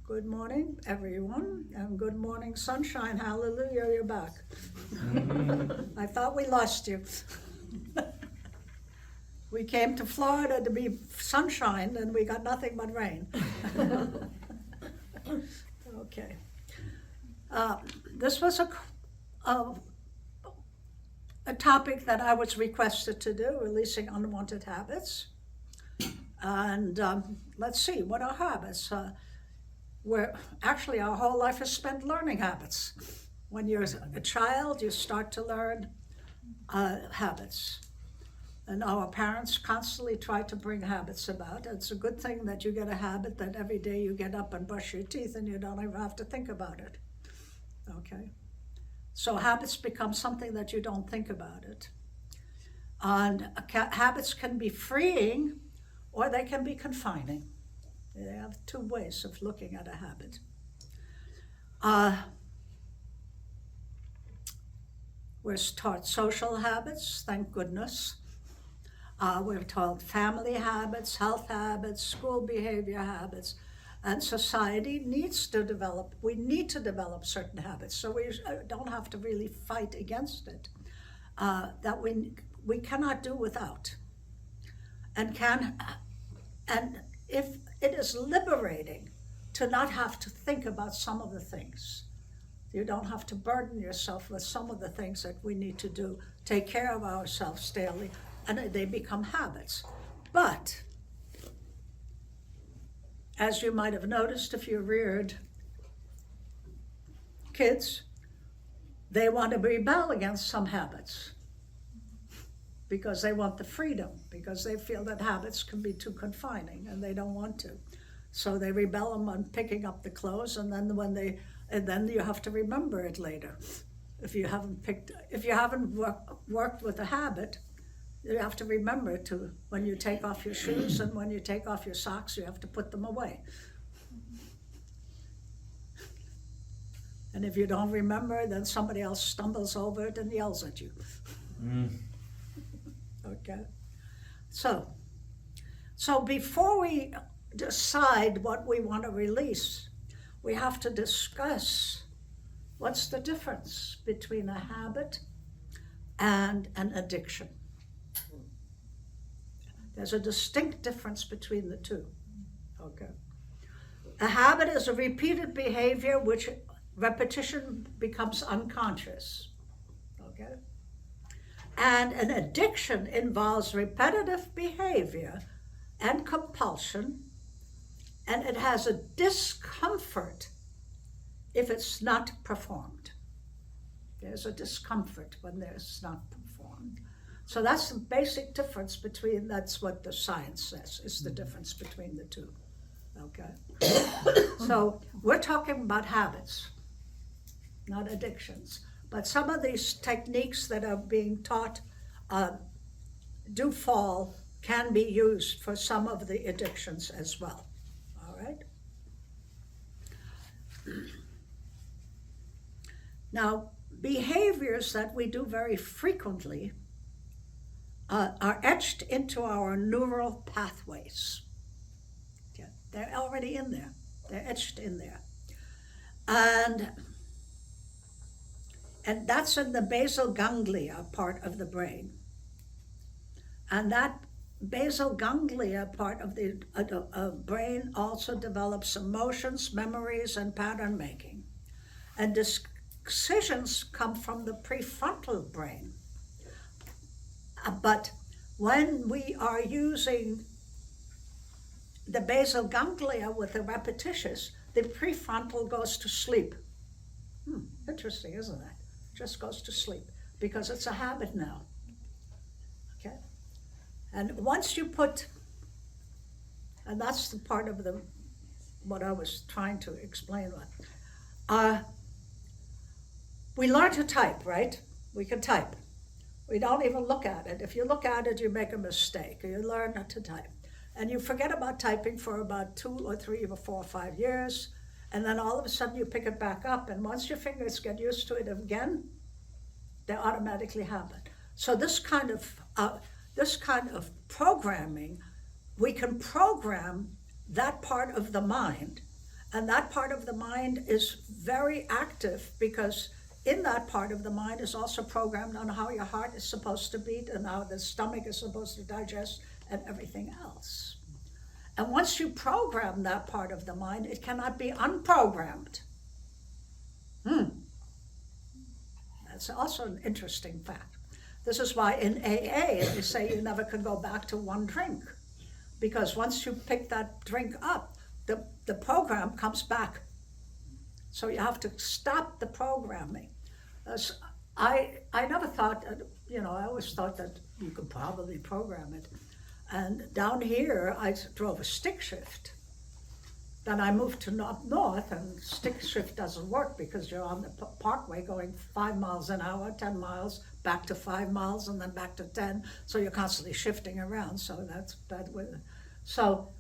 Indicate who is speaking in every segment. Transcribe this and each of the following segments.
Speaker 1: Good morning, everyone, and good morning, sunshine. Hallelujah, you're back. I thought we lost you. We came to Florida to be sunshine, and we got nothing but rain. Okay. This was a topic that I was requested to do, releasing unwanted habits. And let's see, what are habits? Where actually our whole life is spent learning habits. When you're a child, you start to learn habits. And our parents constantly try to bring habits about. It's a good thing that you get a habit that every day you get up and brush your teeth and you don't even have to think about it. Okay? So habits become something that you don't think about it. And habits can be freeing or they can be confining. They have two ways of looking at a habit. We're taught social habits, thank goodness. We're taught family habits, health habits, school behavior habits, and society needs to develop, we need to develop certain habits, so we don't have to really fight against it, that we cannot do without. And if it is liberating to not have to think about some of the things. You don't have to burden yourself with some of the things that we need to do, take care of ourselves daily, and they become habits. But, as you might have noticed if you reared kids, they want to rebel against some habits because they want the freedom, because they feel that habits can be too confining and they don't want to. So they rebel on picking up the clothes, and then then you have to remember it later. If you haven't worked with a habit, you have to remember to, when you take off your shoes and when you take off your socks, you have to put them away. And if you don't remember, then somebody else stumbles over it and yells at you. Okay? So before we decide what we want to release, we have to discuss what's the difference between a habit and an addiction. There's a distinct difference between the two. Okay. A habit is a repeated behavior which repetition becomes unconscious. Okay. And an addiction involves repetitive behavior and compulsion, and it has a discomfort if it's not performed. There's a discomfort when it's not performed. So that's the basic difference between, that's what the science says, is the difference between the two. Okay? So we're talking about habits, not addictions. But some of these techniques that are being taught can be used for some of the addictions as well. All right? Now, behaviors that we do very frequently are etched into our neural pathways. Okay? They're already in there. They're etched in there. And that's in the basal ganglia part of the brain. And that basal ganglia part of the brain also develops emotions, memories, and pattern making. And decisions come from the prefrontal brain. But when we are using the basal ganglia with the repetitious, the prefrontal goes to sleep. Interesting, isn't it? Just goes to sleep because it's a habit now. Okay? And once you and that's the part of what I was trying to explain. We learn to type, right? We can type. We don't even look at it. If you look at it, you make a mistake. You learn not to type. And you forget about typing for about 2 or 3 or 4 or 5 years. And then all of a sudden you pick it back up, and once your fingers get used to it again, they automatically happen. So this kind of programming, we can program that part of the mind And that part of the mind is very active because in that part of the mind is also programmed on how your heart is supposed to beat and how the stomach is supposed to digest and everything else. And once you program that part of the mind, it cannot be unprogrammed. That's also an interesting fact. This is why in AA they say you never can go back to one drink, because once you pick that drink up, the program comes back. So you have to stop the programming. I never thought, I always thought that you could probably program it. And down here, I drove a stick shift. Then I moved to north, and stick shift doesn't work because you're on the parkway going 5 miles an hour, 10 miles, back to 5 miles, and then back to 10. So you're constantly shifting around. So that's bad. So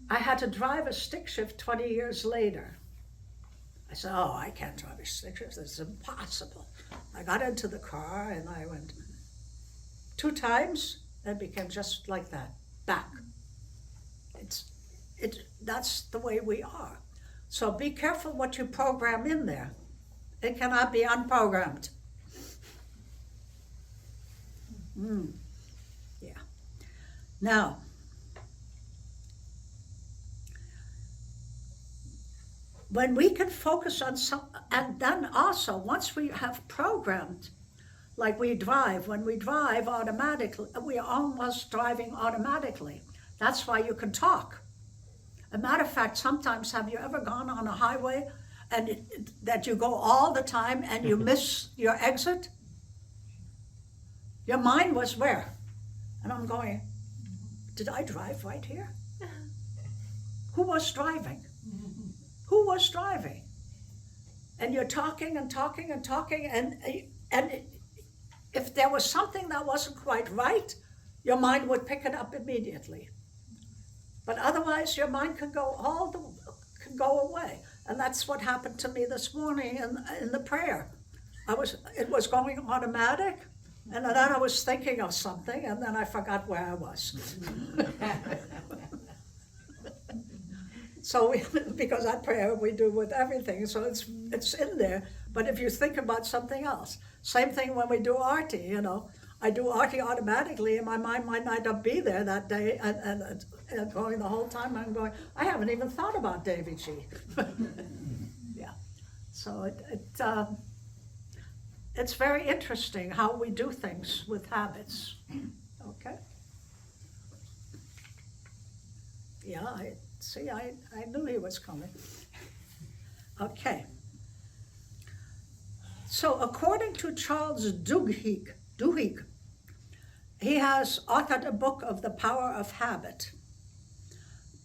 Speaker 1: I had to drive a stick shift 20 years later. I said, oh, I can't drive a stick shift. It's impossible. I got into the car and I went 2 times. It became just like that, back. That's the way we are. So be careful what you program in there. It cannot be unprogrammed. Yeah. Now, when we can focus on and then also once we have programmed, like when we drive automatically, we are almost driving automatically. That's why you can talk. As a matter of fact, sometimes have you ever gone on a highway and that you go all the time and you miss your exit? Your mind was where? And I'm going, did I drive right here? Who was driving? Who was driving? And you're talking and talking and talking, and if there was something that wasn't quite right, your mind would pick it up immediately. But otherwise, your mind can go away, and that's what happened to me this morning in the prayer. It was going automatic, and then I was thinking of something, and then I forgot where I was. So because that prayer we do with everything, so it's in there. But if you think about something else, same thing when we do arti, I do arti automatically, and my mind might not be there that day, and going the whole time. I'm going, I haven't even thought about Devi Ji. Yeah, so it's very interesting how we do things with habits. Okay. Yeah, I knew he was coming. Okay. So according to Charles Duhigg, he has authored a book of the power of habit.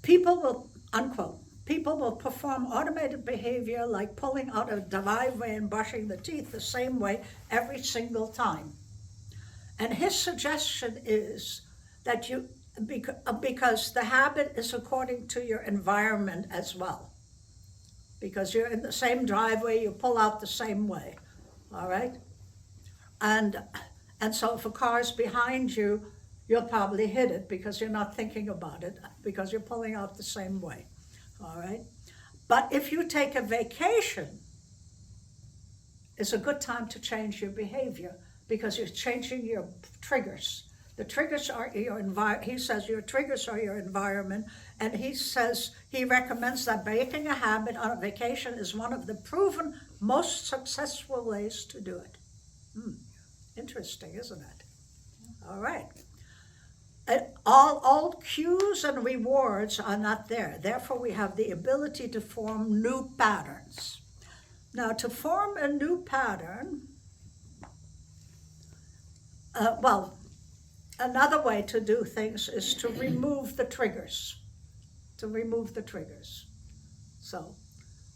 Speaker 1: People will perform automated behavior like pulling out a driveway and brushing the teeth the same way every single time. And his suggestion is that because the habit is according to your environment as well. Because you're in the same driveway, you pull out the same way, all right? And so if a car is behind you, you'll probably hit it because you're not thinking about it, because you're pulling out the same way, all right? But if you take a vacation, it's a good time to change your behavior because you're changing your triggers. The triggers are your environment. He says your triggers are your environment, and he recommends that breaking a habit on a vacation is one of the proven most successful ways to do it. Interesting, isn't it? All right. All cues and rewards are not there. Therefore, we have the ability to form new patterns. Now, to form a new pattern, another way to do things is to remove the triggers. So,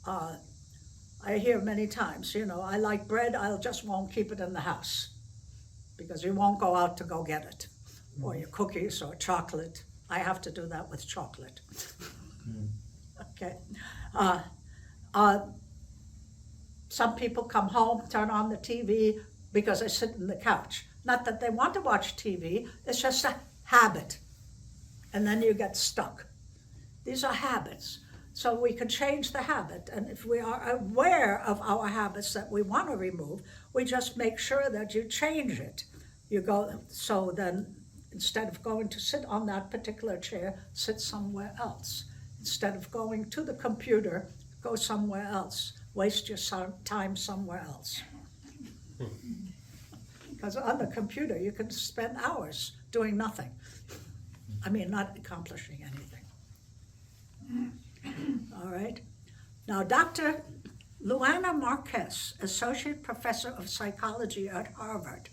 Speaker 1: I hear many times, I like bread, I just won't keep it in the house because you won't go out to go get it. Or your cookies or chocolate. I have to do that with chocolate. Okay. Some people come home, turn on the TV because they sit on the couch. Not that they want to watch TV, it's just a habit. And then you get stuck. These are habits. So we can change the habit. And if we are aware of our habits that we want to remove, we just make sure that you change it. You go, so then instead of going to sit on that particular chair, sit somewhere else. Instead of going to the computer, go somewhere else. Waste your time somewhere else. Because on the computer, you can spend hours doing nothing. I mean, not accomplishing anything. All right. Now, Dr. Luana Marquez, Associate Professor of Psychology at Harvard,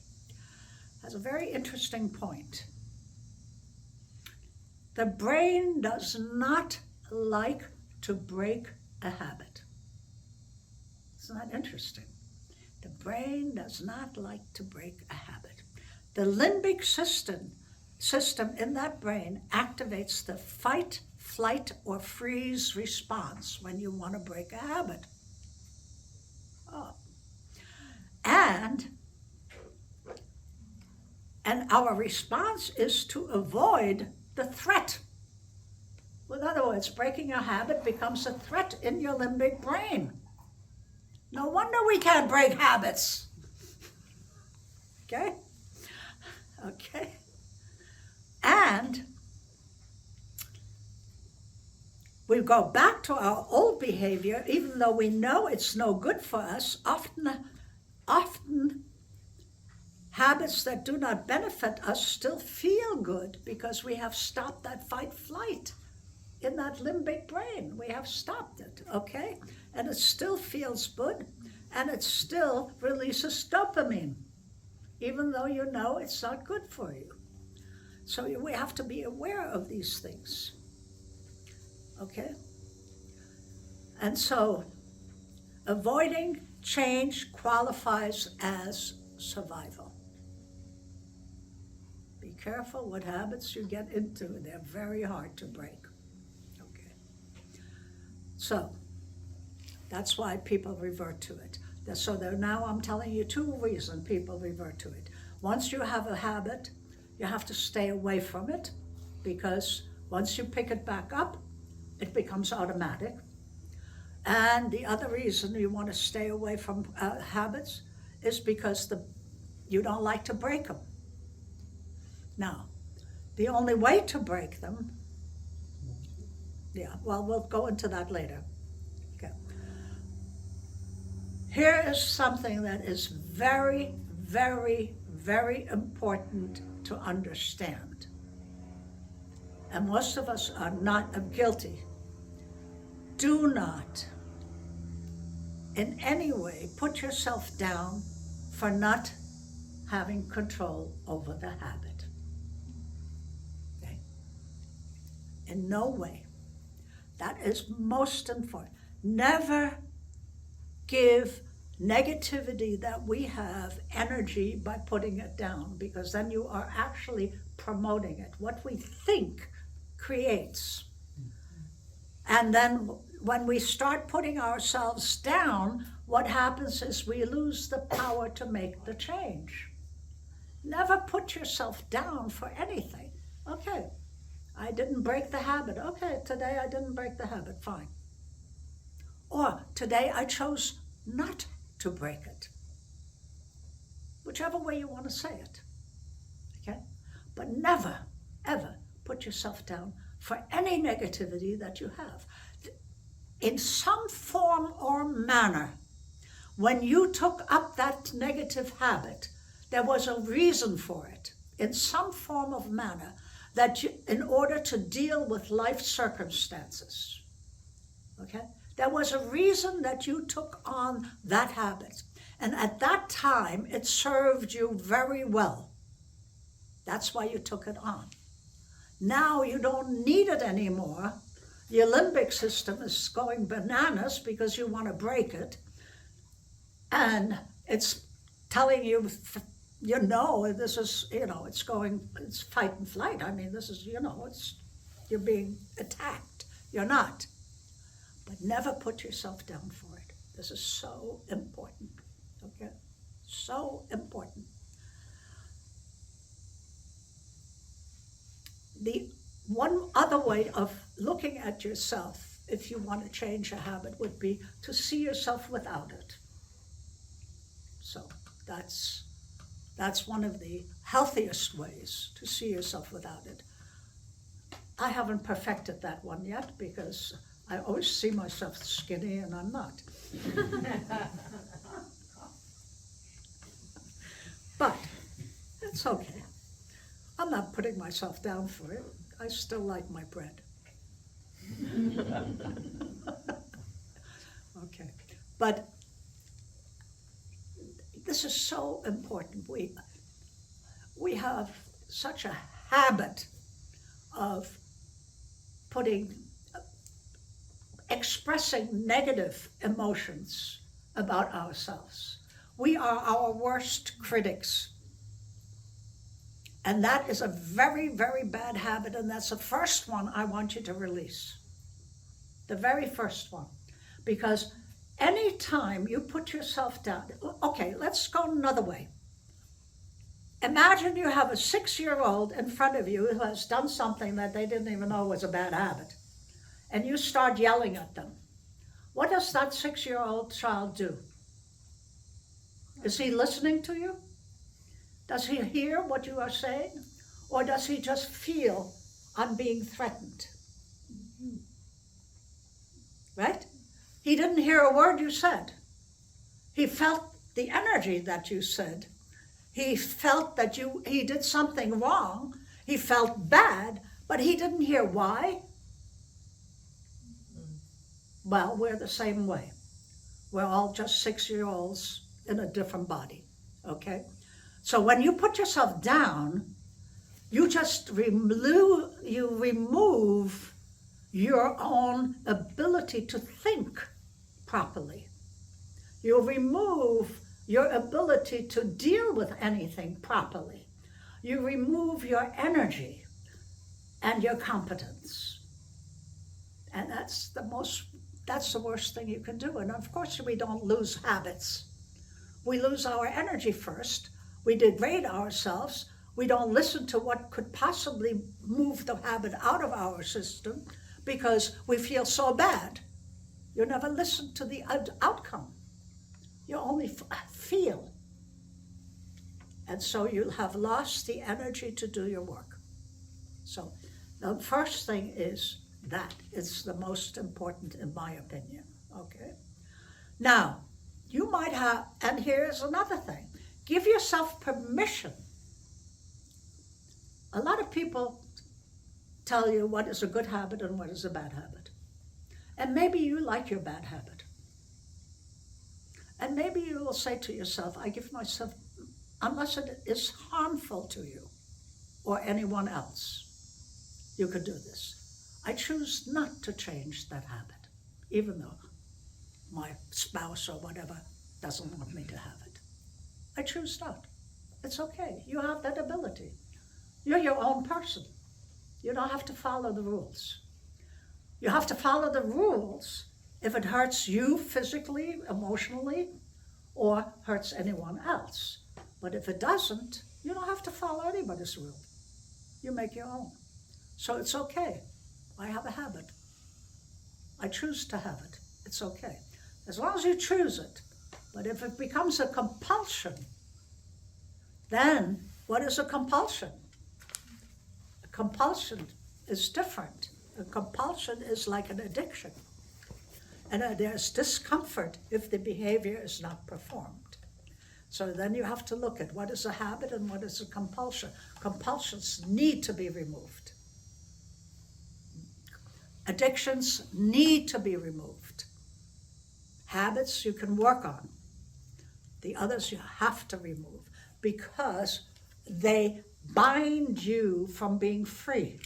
Speaker 1: has a very interesting point. The brain does not like to break a habit. Isn't that interesting? The brain does not like to break a habit. The limbic system in that brain activates the fight, flight, or freeze response when you want to break a habit. Oh. And our response is to avoid the threat. In other words, breaking a habit becomes a threat in your limbic brain. No wonder we can't break habits. Okay? Okay. And we go back to our old behavior, even though we know it's no good for us. Often habits that do not benefit us still feel good because we have stopped that fight-flight in that limbic brain. We have stopped it, okay? And it still feels good, and it still releases dopamine, even though you know it's not good for you. So we have to be aware of these things, okay? And so avoiding change qualifies as survival. Be careful what habits you get into. They're very hard to break. So that's why people revert to it. So now I'm telling you two reasons people revert to it. Once you have a habit, you have to stay away from it, because once you pick it back up, it becomes automatic. And the other reason you want to stay away from habits is because you don't like to break them. Now, the only way to break them, we'll go into that later. Okay. Here is something that is very, very, very important to understand. And most of us are not guilty. Do not in any way put yourself down for not having control over the habit. Okay? In no way. That is most important. Never give negativity that we have energy by putting it down, because then you are actually promoting it. What we think creates. And then when we start putting ourselves down, what happens is we lose the power to make the change. Never put yourself down for anything. Okay. I didn't break the habit. Okay, today I didn't break the habit, fine. Or today I chose not to break it. Whichever way you want to say it, okay? But never, ever put yourself down for any negativity that you have. In some form or manner, when you took up that negative habit, there was a reason for it, in some form of manner, that in order to deal with life circumstances, okay? There was a reason that you took on that habit. And at that time, it served you very well. That's why you took it on. Now you don't need it anymore. Your limbic system is going bananas because you want to break it. And it's telling you, this is, it's fight and flight. I mean, this is, you're being attacked. You're not. But never put yourself down for it. This is so important, okay? So important. The one other way of looking at yourself if you want to change a habit, would be to see yourself without it. So that's one of the healthiest ways to see yourself without it. I haven't perfected that one yet because I always see myself skinny and I'm not. But it's okay. I'm not putting myself down for it. I still like my bread. Okay, but this is so important. We have such a habit of expressing negative emotions about ourselves. We are our worst critics. And that is a very, very bad habit, and that's the first one I want you to release. The very first one. Because anytime you put yourself down, okay, let's go another way. Imagine you have a 6-year-old in front of you who has done something that they didn't even know was a bad habit, and you start yelling at them. What does that 6-year-old child do? Is he listening to you? Does he hear what you are saying? Or does he just feel, I'm being threatened? Right? He didn't hear a word you said. He felt the energy that you said. He felt that he did something wrong. He felt bad, but he didn't hear why. Well, we're the same way. We're all just 6-year-olds in a different body, okay? So when you put yourself down, you just remove your own ability to think properly. You remove your ability to deal with anything properly. You remove your energy and your competence. And that's the worst thing you can do. And of course we don't lose habits. We lose our energy first. We degrade ourselves. We don't listen to what could possibly move the habit out of our system because we feel so bad. You never listen to the outcome. You only feel. And so you'll have lost the energy to do your work. So the first thing is that. It's the most important in my opinion, okay? Now, you might have, and here's another thing. Give yourself permission. A lot of people tell you what is a good habit and what is a bad habit. And maybe you like your bad habit. And maybe you will say to yourself, I give myself, unless it is harmful to you or anyone else, you could do this. I choose not to change that habit, even though my spouse or whatever doesn't want me to have it. I choose not. It's okay. You have that ability. You're your own person. You don't have to follow the rules. You have to follow the rules if it hurts you physically, emotionally, or hurts anyone else. But if it doesn't, you don't have to follow anybody's rule. You make your own. So it's okay. I have a habit. I choose to have it. It's okay. As long as you choose it. But if it becomes a compulsion, then what is a compulsion? A compulsion is different. A compulsion is like an addiction. And there's discomfort if the behavior is not performed. So then you have to look at what is a habit and what is a compulsion. Compulsions need to be removed. Addictions need to be removed. Habits you can work on. The others you have to remove because they bind you from being free.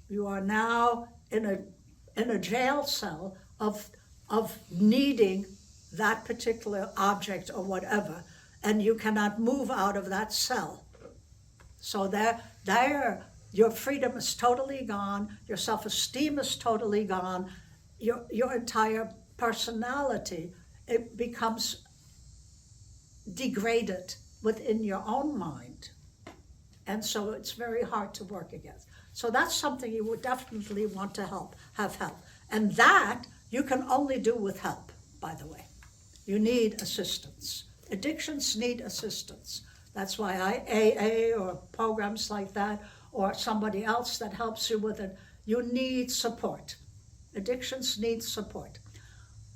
Speaker 1: You are now in a jail cell of needing that particular object or whatever, and you cannot move out of that cell. So there your freedom is totally gone, your self-esteem is totally gone, your entire personality, it becomes degraded within your own mind. And so it's very hard to work against. So that's something you would definitely want to have help. And that you can only do with help, by the way. You need assistance. Addictions need assistance. That's why AA or programs like that, or somebody else that helps you with it, you need support. Addictions need support.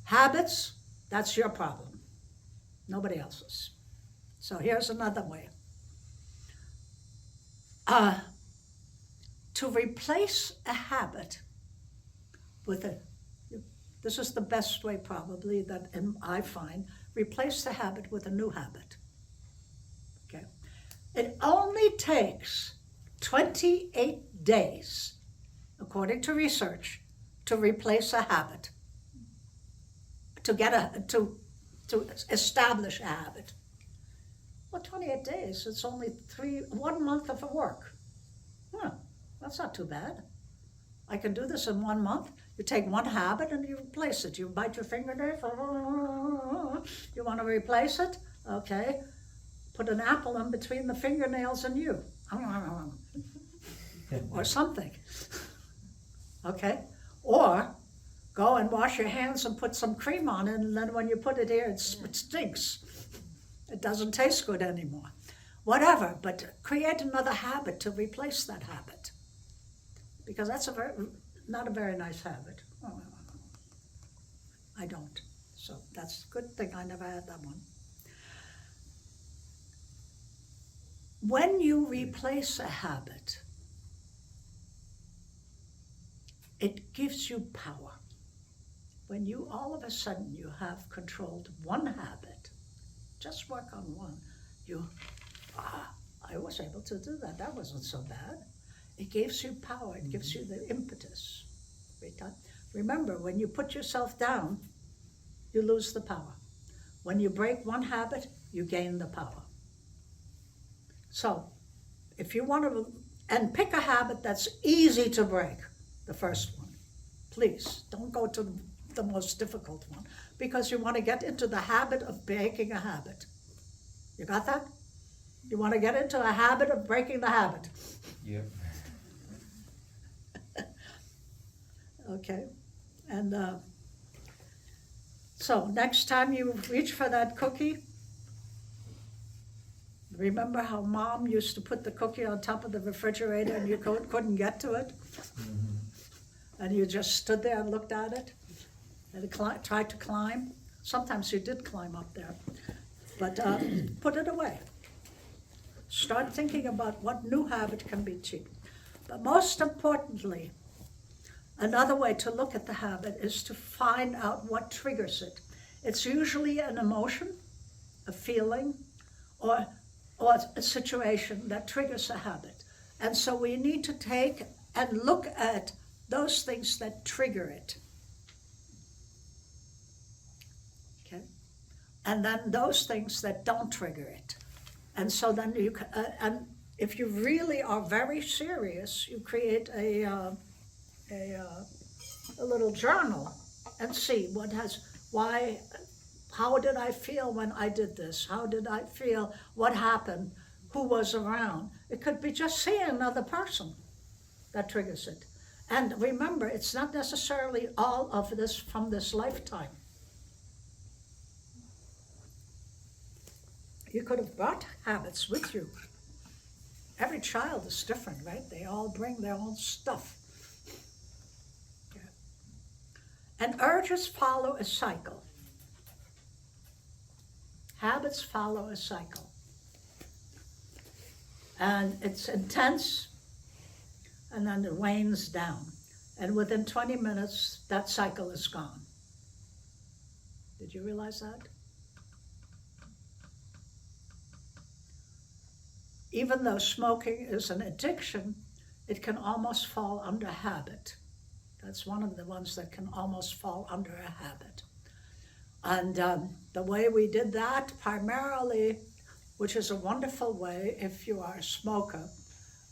Speaker 1: Habits, that's your problem, nobody else's. So here's another way. To replace a habit with this is the best way probably that I find, replace the habit with a new habit. Okay. It only takes 28 days, according to research, to replace a habit, to establish a habit. Well, 28 days, it's only 1 month of work. That's not too bad. I can do this in 1 month. You take one habit and you replace it. You bite your fingernail, you want to replace it? Okay. Put an apple in between the fingernails and you. Or something. Okay? Or go and wash your hands and put some cream on it, and then when you put it here, it stinks. It doesn't taste good anymore. Whatever, but create another habit to replace that habit. Because that's not a very nice habit. I don't. So that's a good thing I never had that one. When you replace a habit, it gives you power. When you all of a sudden you have controlled one habit, just work on one, I was able to do that. That wasn't so bad. It gives you power. It gives you the impetus. Remember, when you put yourself down, you lose the power. When you break one habit, you gain the power. So, if you want to, and pick a habit that's easy to break, the first one. Please, don't go to the most difficult one, because you want to get into the habit of breaking a habit. You got that? You want to get into a habit of breaking the habit.
Speaker 2: Yep.
Speaker 1: Okay, and so next time you reach for that cookie, remember how Mom used to put the cookie on top of the refrigerator and you couldn't get to it? Mm-hmm. And you just stood there and looked at it and tried to climb. Sometimes you did climb up there, but put it away. Start thinking about what new habit can be achieved. But most importantly, another way to look at the habit is to find out what triggers it. It's usually an emotion, a feeling, or a situation that triggers a habit. And so we need to take and look at those things that trigger it. Okay? And then those things that don't trigger it. And so then you can, and if you really are very serious, you create a little journal and see how did I feel when I did this? How did I feel? What happened? Who was around? It could be just seeing another person that triggers it. And remember, it's not necessarily all of this from this lifetime. You could have brought habits with you. Every child is different, right? They all bring their own stuff. Yeah. And urges follow a cycle. Habits follow a cycle. And it's intense, and then it wanes down. And within 20 minutes, that cycle is gone. Did you realize that? Even though smoking is an addiction, it can almost fall under habit. That's one of the ones that can almost fall under a habit. And the way we did that primarily, which is a wonderful way if you are a smoker,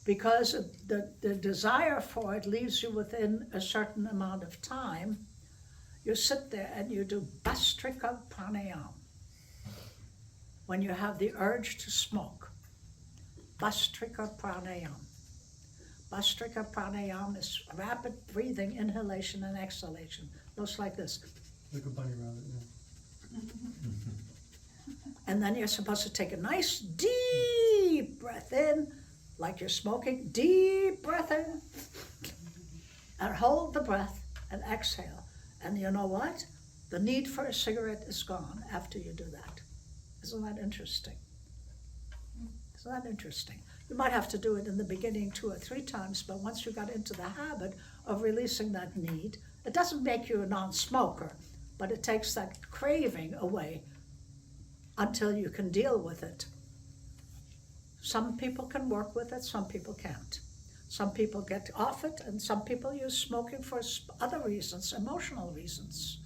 Speaker 1: because the desire for it leaves you within a certain amount of time, you sit there and you do Bastri pranayama when you have the urge to smoke. Bastri pranayama. Bastrika pranayama is rapid breathing, inhalation and exhalation. Looks like this.
Speaker 2: Like a bunny rabbit, yeah.
Speaker 1: And then you're supposed to take a nice deep breath in, like you're smoking, deep breath in, and hold the breath and exhale. And you know what? The need for a cigarette is gone after you do that. Isn't that interesting? Isn't that interesting? You might have to do it in the beginning 2 or 3 times, but once you got into the habit of releasing that need, it doesn't make you a non-smoker, but it takes that craving away until you can deal with it. Some people can work with it, some people can't. Some people get off it, and some people use smoking for other reasons, emotional reasons.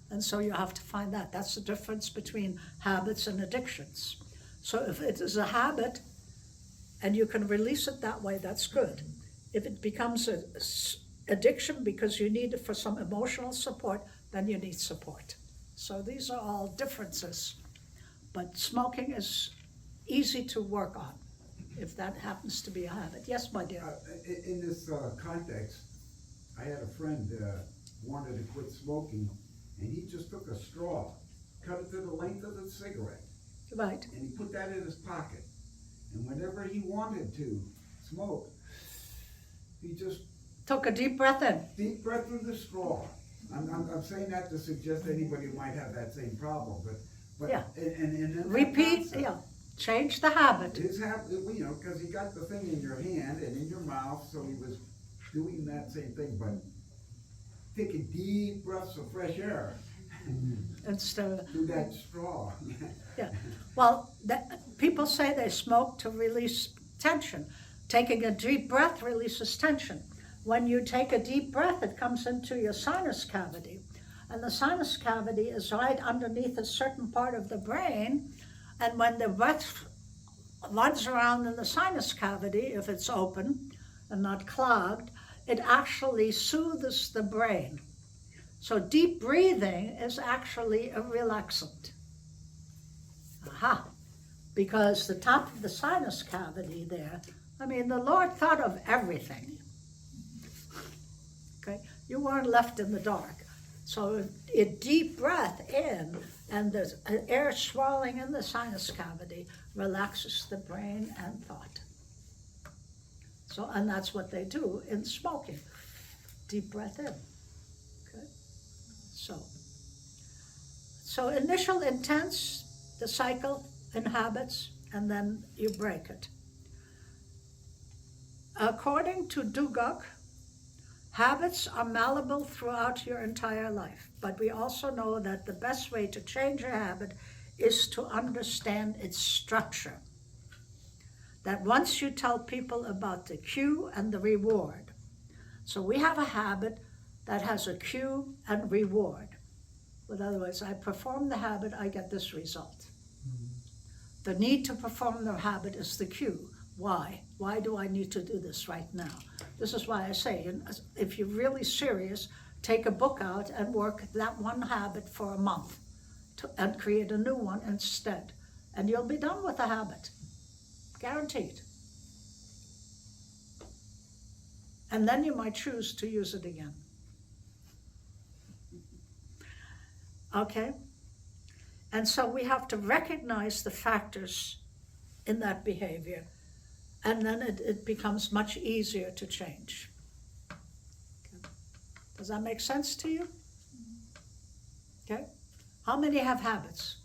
Speaker 1: And so you have to find that. That's the difference between habits and addictions. So if it is a habit and you can release it that way, that's good. If it becomes an addiction because you need it for some emotional support, then you need support. So these are all differences. But smoking is easy to work on if that happens to be a habit. Yes, my dear.
Speaker 3: In this context, I had a friend wanted to quit smoking, and he just took a straw, cut it to the length of the cigarette,
Speaker 1: Right.
Speaker 3: and he put that in his pocket. And whenever he wanted to smoke, he just
Speaker 1: Took a deep breath in.
Speaker 3: deep breath through the straw. I'm saying that to suggest anybody might have that same problem, but
Speaker 1: Yeah.
Speaker 3: and in that
Speaker 1: Repeat,
Speaker 3: concept,
Speaker 1: yeah. Change the habit.
Speaker 3: his habit, you know, because he got the thing in your hand and in your mouth, so he was doing that same thing, but taking deep breaths of fresh air
Speaker 1: Instead of,
Speaker 3: through that straw.
Speaker 1: yeah. Well, people say they smoke to release tension. Taking a deep breath releases tension. When you take a deep breath, it comes into your sinus cavity. And the sinus cavity is right underneath a certain part of the brain. And when the breath runs around in the sinus cavity, if it's open and not clogged, it actually soothes the brain. So deep breathing is actually a relaxant. Aha. Because the top of the sinus cavity there, I mean, the Lord thought of everything. Okay? You weren't left in the dark. So a deep breath in, and there's air swirling in the sinus cavity, relaxes the brain and thought. So, and that's what they do in smoking. Deep breath in. Okay? So initial intense, the cycle inhabits, and then you break it. According to Dugok, habits are malleable throughout your entire life, but we also know that the best way to change a habit is to understand its structure. That once you tell people about the cue and the reward. So we have a habit that has a cue and reward. In other words, I perform the habit, I get this result. The need to perform the habit is the cue. Why? Why do I need to do this right now? This is why I say, if you're really serious, take a book out and work that one habit for a month and create a new one instead. And you'll be done with the habit. Guaranteed. And then you might choose to use it again. Okay? And so we have to recognize the factors in that behavior, and then it becomes much easier to change. Okay. Does that make sense to you? Okay? How many have habits?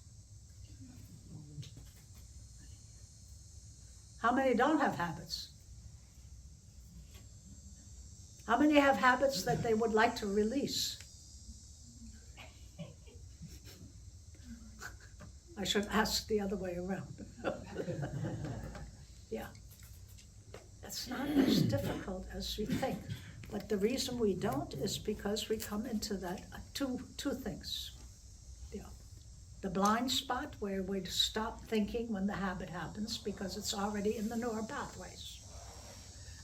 Speaker 1: How many don't have habits? How many have habits that they would like to release? I should ask the other way around. Yeah. It's not as difficult as you think. But the reason we don't is because we come into that two things. Yeah. The blind spot where we stop thinking when the habit happens because it's already in the neural pathways.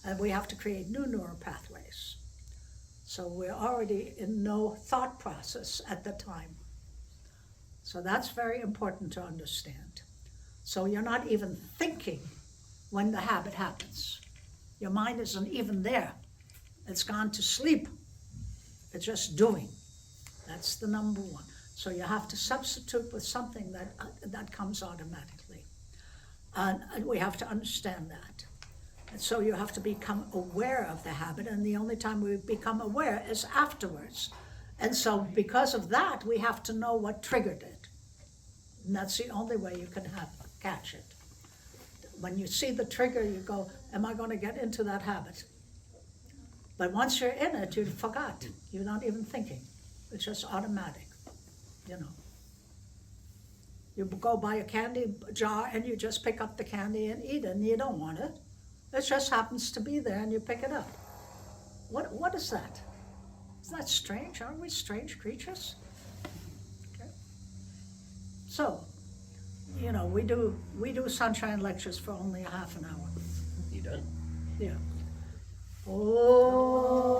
Speaker 1: And we have to create new neural pathways. So we're already in no thought process at the time. So that's very important to understand. So you're not even thinking when the habit happens. Your mind isn't even there. It's gone to sleep. It's just doing. That's the number one. So you have to substitute with something that comes automatically. And we have to understand that. And so you have to become aware of the habit, and the only time we become aware is afterwards. And so because of that, we have to know what triggered it. And that's the only way you can catch it. When you see the trigger, you go, am I going to get into that habit? But once you're in it, you forgot. You're not even thinking. It's just automatic, you know. You go buy a candy jar and you just pick up the candy and eat it, and you don't want it. It just happens to be there and you pick it up. What is that? Isn't that strange? Aren't we strange creatures? Okay. So, you know, we do sunshine lectures for only a half an hour.
Speaker 4: You done?
Speaker 1: Yeah. Oh.